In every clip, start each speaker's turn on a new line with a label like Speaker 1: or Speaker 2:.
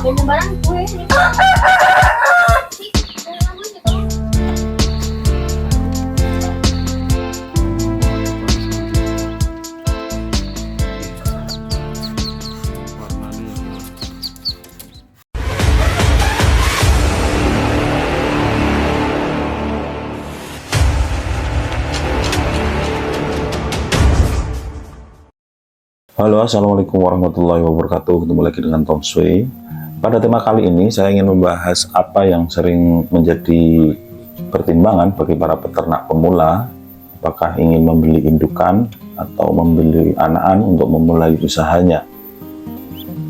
Speaker 1: Ganyan barang gue.
Speaker 2: Halo, assalamualaikum warahmatullahi wabarakatuh. Ketemu lagi dengan Tom Sway. Pada tema kali ini saya ingin membahas apa yang sering menjadi pertimbangan bagi para peternak pemula, apakah ingin membeli indukan atau membeli anakan untuk memulai usahanya.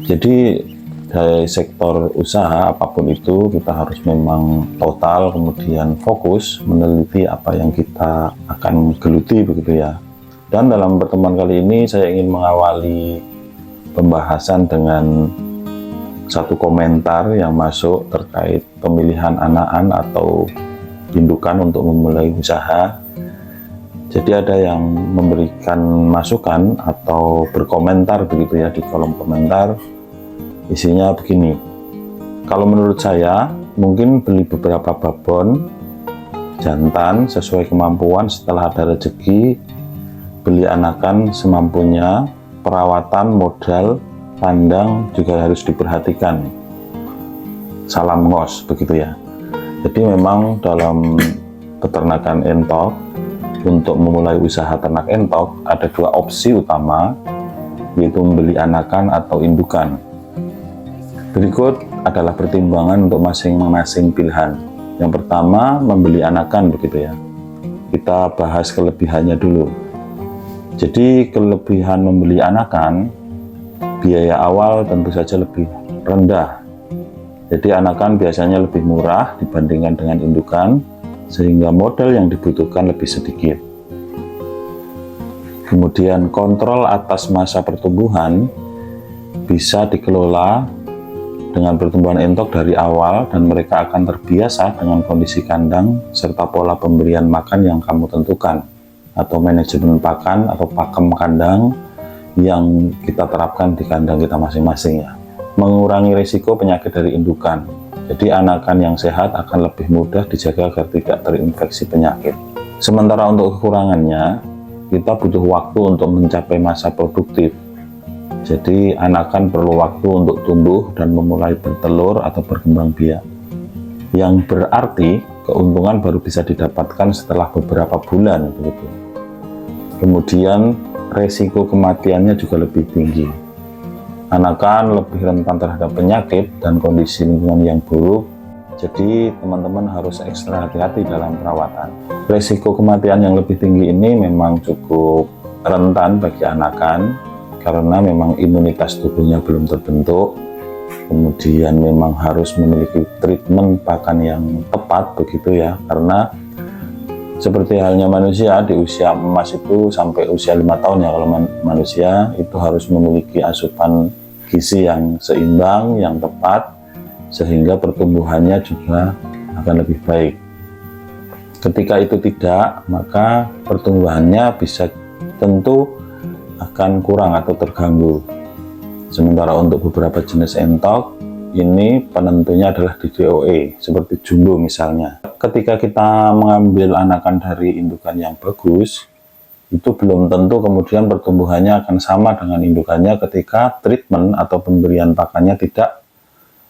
Speaker 2: Jadi dari sektor usaha apapun itu kita harus memang total kemudian fokus meneliti apa yang kita akan geluti begitu ya. Dan dalam pertemuan kali ini saya ingin mengawali pembahasan dengan satu komentar yang masuk terkait pemilihan anakan atau indukan untuk memulai usaha. Jadi ada yang memberikan masukan atau berkomentar begitu ya di kolom komentar. Isinya begini, kalau menurut saya mungkin beli beberapa babon jantan sesuai kemampuan, setelah ada rezeki beli anakan semampunya, perawatan, modal, kandang juga harus diperhatikan. Salam ngos, begitu ya. Jadi memang dalam peternakan entok, untuk memulai usaha ternak entok, ada dua opsi utama, yaitu membeli anakan atau indukan. Berikut adalah pertimbangan untuk masing-masing pilihan. Yang pertama, membeli anakan, begitu ya. Kita bahas kelebihannya dulu. Jadi kelebihan membeli anakan, biaya awal tentu saja lebih rendah. Jadi anakan biasanya lebih murah dibandingkan dengan indukan, sehingga modal yang dibutuhkan lebih sedikit. Kemudian kontrol atas masa pertumbuhan bisa dikelola dengan pertumbuhan entok dari awal, dan mereka akan terbiasa dengan kondisi kandang serta pola pemberian makan yang kamu tentukan, atau manajemen pakan atau pakem kandang yang kita terapkan di kandang kita masing-masing ya. Mengurangi risiko penyakit dari indukan. Jadi anakan yang sehat akan lebih mudah dijaga agar tidak terinfeksi penyakit. Sementara untuk kekurangannya, kita butuh waktu untuk mencapai masa produktif. Jadi anakan perlu waktu untuk tumbuh dan memulai bertelur atau berkembang biak. Yang berarti keuntungan baru bisa didapatkan setelah beberapa bulan begitu. Kemudian resiko kematiannya juga lebih tinggi. Anakan lebih rentan terhadap penyakit dan kondisi lingkungan yang buruk. Jadi teman-teman harus ekstra hati-hati dalam perawatan. Resiko kematian yang lebih tinggi ini memang cukup rentan bagi anakan karena memang imunitas tubuhnya belum terbentuk. Kemudian memang harus memiliki treatment pakan yang tepat begitu ya, karena seperti halnya manusia di usia emas itu sampai usia 5 tahun ya, kalau manusia itu harus memiliki asupan gizi yang seimbang, yang tepat, sehingga pertumbuhannya juga akan lebih baik. Ketika itu tidak, maka pertumbuhannya bisa tentu akan kurang atau terganggu. Sementara untuk beberapa jenis entok, ini penentunya adalah di DOE, seperti jumbo misalnya. Ketika kita mengambil anakan dari indukan yang bagus, itu belum tentu kemudian pertumbuhannya akan sama dengan indukannya ketika treatment atau pemberian pakannya tidak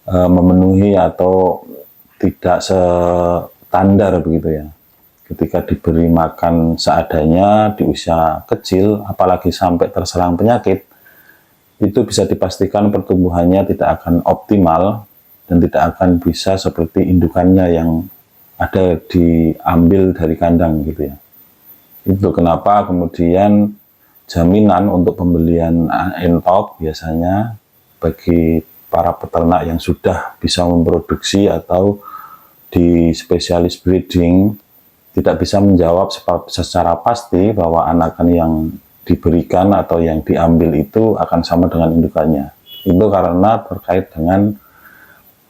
Speaker 2: memenuhi atau tidak standar begitu ya. Ketika diberi makan seadanya di usia kecil, apalagi sampai terserang penyakit, itu bisa dipastikan pertumbuhannya tidak akan optimal dan tidak akan bisa seperti indukannya yang ada diambil dari kandang gitu ya. Itu kenapa kemudian jaminan untuk pembelian entok biasanya bagi para peternak yang sudah bisa memproduksi atau di spesialis breeding tidak bisa menjawab secara pasti bahwa anakan yang diberikan atau yang diambil itu akan sama dengan indukannya. Itu karena terkait dengan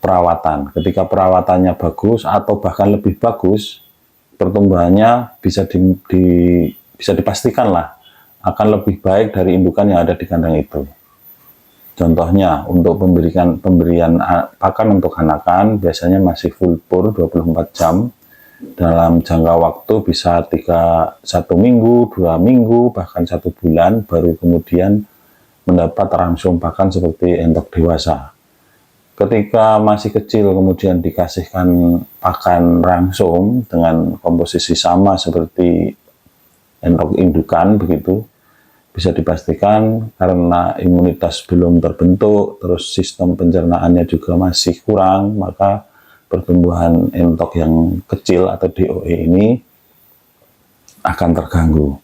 Speaker 2: perawatan. Ketika perawatannya bagus atau bahkan lebih bagus, pertumbuhannya bisa dipastikan lah akan lebih baik dari indukan yang ada di kandang itu. Contohnya untuk pemberian pakan untuk anakan biasanya masih full pur 24 jam dalam jangka waktu bisa 1 minggu, 2 minggu, bahkan 1 bulan, baru kemudian mendapat rangsum pakan seperti entok dewasa. Ketika masih kecil kemudian dikasihkan pakan rangsum dengan komposisi sama seperti entok indukan begitu, bisa dipastikan karena imunitas belum terbentuk, terus sistem pencernaannya juga masih kurang, maka pertumbuhan entok yang kecil atau DOE ini akan terganggu.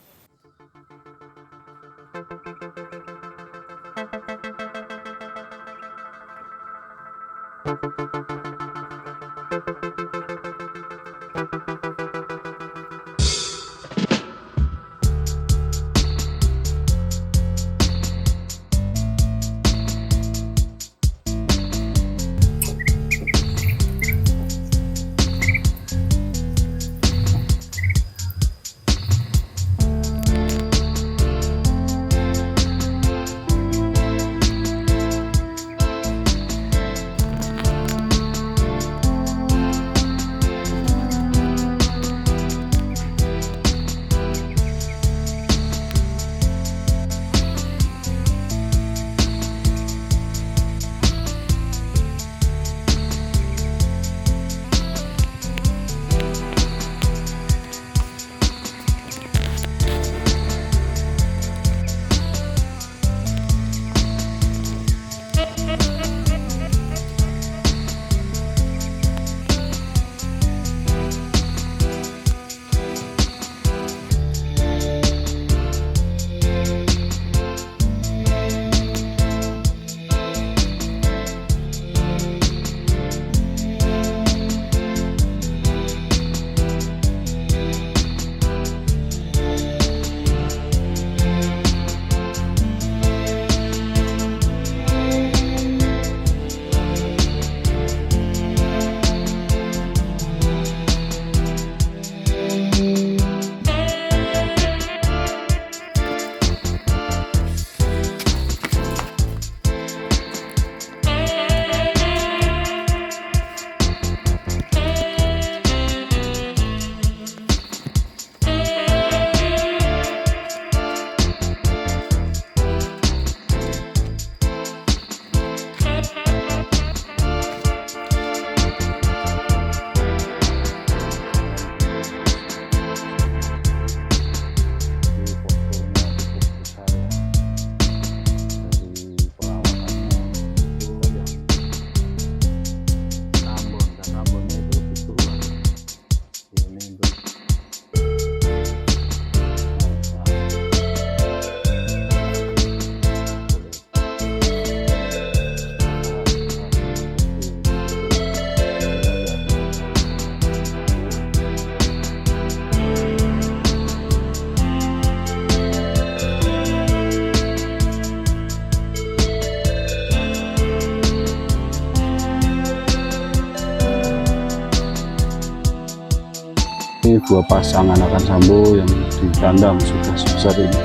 Speaker 1: Ini 2 pasang anakan sambo yang di kandang sudah sebesar ini.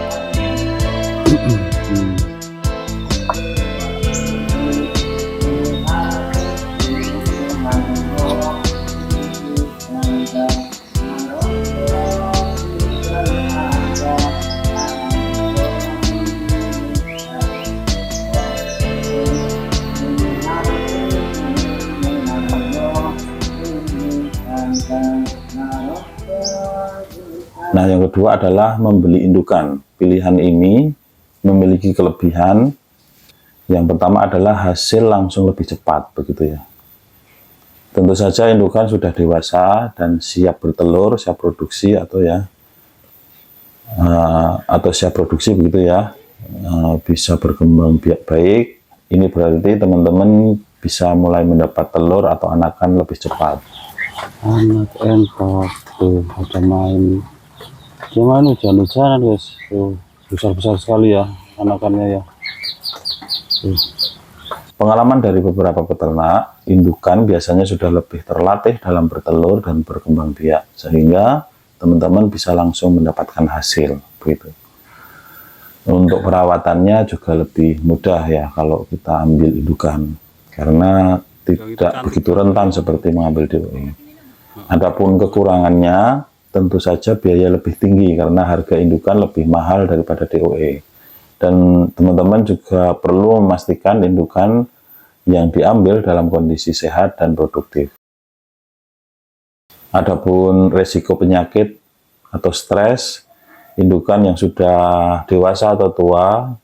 Speaker 2: Nah, yang kedua adalah membeli indukan. Pilihan ini memiliki kelebihan. Yang pertama adalah hasil langsung lebih cepat, begitu ya. Tentu saja indukan sudah dewasa dan siap bertelur, siap produksi atau siap produksi begitu ya, bisa berkembang biak baik. Ini berarti teman-teman bisa mulai mendapat telur atau anakan lebih cepat.
Speaker 1: Anak entok tuh ada main. Gimana hujan-hujanan guys, tuh besar-besar sekali ya anakannya ya. Tuh.
Speaker 2: Pengalaman dari beberapa peternak, indukan biasanya sudah lebih terlatih dalam bertelur dan berkembang biak, sehingga teman-teman bisa langsung mendapatkan hasil, begitu. Untuk perawatannya juga lebih mudah ya kalau kita ambil indukan, karena tidak begitu rentan seperti mengambil DOE. Adapun kekurangannya, tentu saja biaya lebih tinggi karena harga indukan lebih mahal daripada DOE. Dan teman-teman juga perlu memastikan indukan yang diambil dalam kondisi sehat dan produktif. Adapun resiko penyakit atau stres, indukan yang sudah dewasa atau tua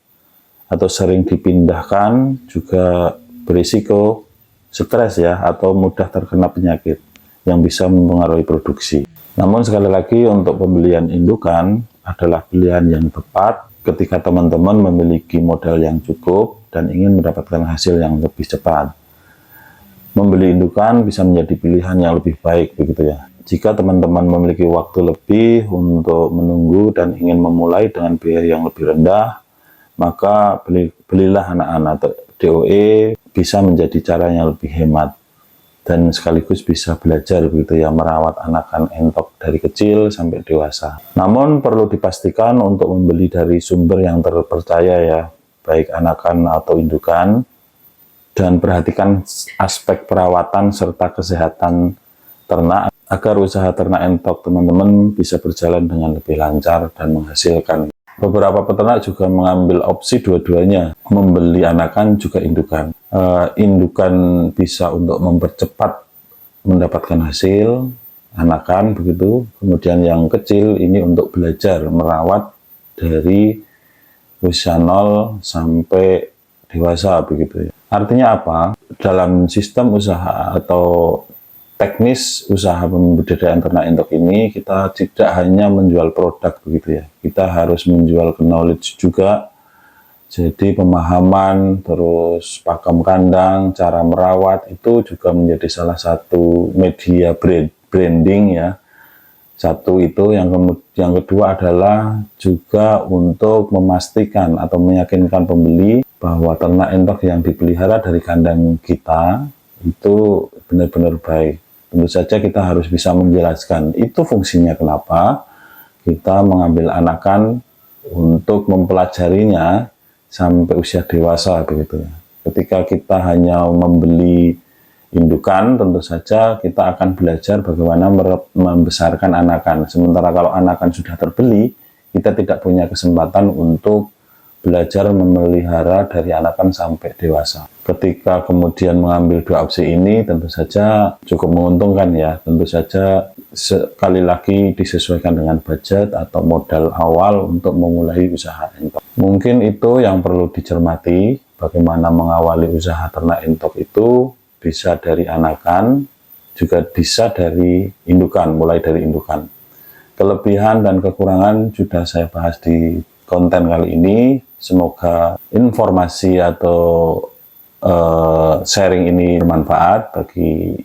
Speaker 2: atau sering dipindahkan juga berisiko stres ya, atau mudah terkena penyakit yang bisa mempengaruhi produksi. Namun sekali lagi, untuk pembelian indukan adalah pilihan yang tepat ketika teman-teman memiliki modal yang cukup dan ingin mendapatkan hasil yang lebih cepat. Membeli indukan bisa menjadi pilihan yang lebih baik begitu ya. Jika teman-teman memiliki waktu lebih untuk menunggu dan ingin memulai dengan biaya yang lebih rendah, maka belilah anak-anak atau DOE, bisa menjadi cara yang lebih hemat dan sekaligus bisa belajar begitu ya, merawat anakan entok dari kecil sampai dewasa. Namun perlu dipastikan untuk membeli dari sumber yang terpercaya ya, baik anakan atau indukan, dan perhatikan aspek perawatan serta kesehatan ternak agar usaha ternak entok teman-teman bisa berjalan dengan lebih lancar dan menghasilkan. Beberapa peternak juga mengambil opsi dua-duanya, membeli anakan juga indukan. Indukan bisa untuk mempercepat mendapatkan hasil anakan begitu, kemudian yang kecil ini untuk belajar merawat dari usia 0 sampai dewasa begitu ya. Artinya apa? Dalam sistem usaha atau teknis usaha pembudidayaan ternak entok ini, kita tidak hanya menjual produk begitu ya, kita harus menjual knowledge juga. Jadi pemahaman, terus pakem kandang, cara merawat itu juga menjadi salah satu media branding ya. Satu itu, yang kedua adalah juga untuk memastikan atau meyakinkan pembeli bahwa ternak entok yang dipelihara dari kandang kita itu benar-benar baik. Tentu saja kita harus bisa menjelaskan itu fungsinya kenapa kita mengambil anakan untuk mempelajarinya sampai usia dewasa begitu. Ketika kita hanya membeli indukan, tentu saja kita akan belajar bagaimana membesarkan anakan. Sementara kalau anakan sudah terbeli, kita tidak punya kesempatan untuk belajar memelihara dari anakan sampai dewasa. Ketika kemudian mengambil dua opsi ini, tentu saja cukup menguntungkan ya. Tentu saja sekali lagi disesuaikan dengan budget atau modal awal untuk memulai usaha entok. Mungkin itu yang perlu dicermati, bagaimana mengawali usaha ternak entok itu bisa dari anakan, juga bisa dari indukan, mulai dari indukan. Kelebihan dan kekurangan sudah saya bahas di konten kali ini. Semoga informasi atau sharing ini bermanfaat bagi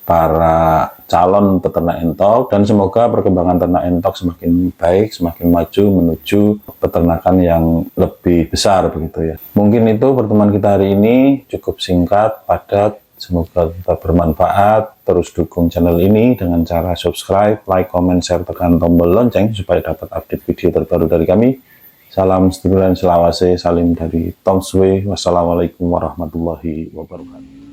Speaker 2: para calon peternak entok, dan semoga perkembangan ternak entok semakin baik, semakin maju menuju peternakan yang lebih besar begitu ya. Mungkin itu pertemuan kita hari ini, cukup singkat, padat. Semoga tetap bermanfaat. Terus dukung channel ini dengan cara subscribe, like, comment, share, tekan tombol lonceng supaya dapat update video terbaru dari kami. Salam sedulur dan selawase, salim dari Tom Sway. Wassalamualaikum warahmatullahi wabarakatuh.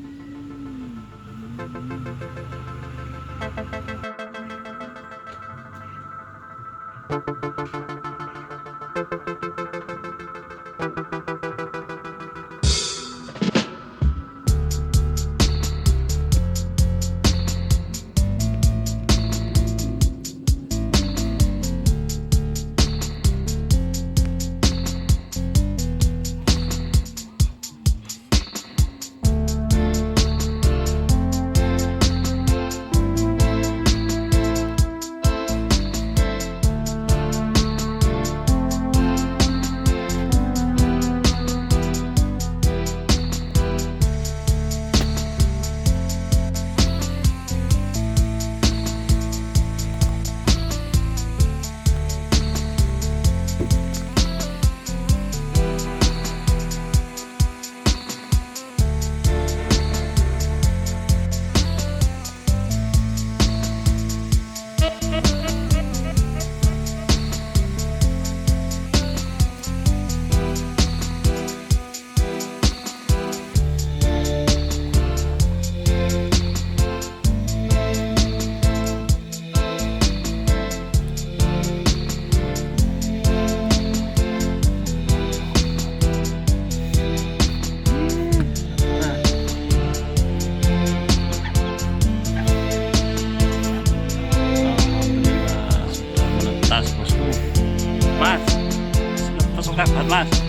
Speaker 3: Mas.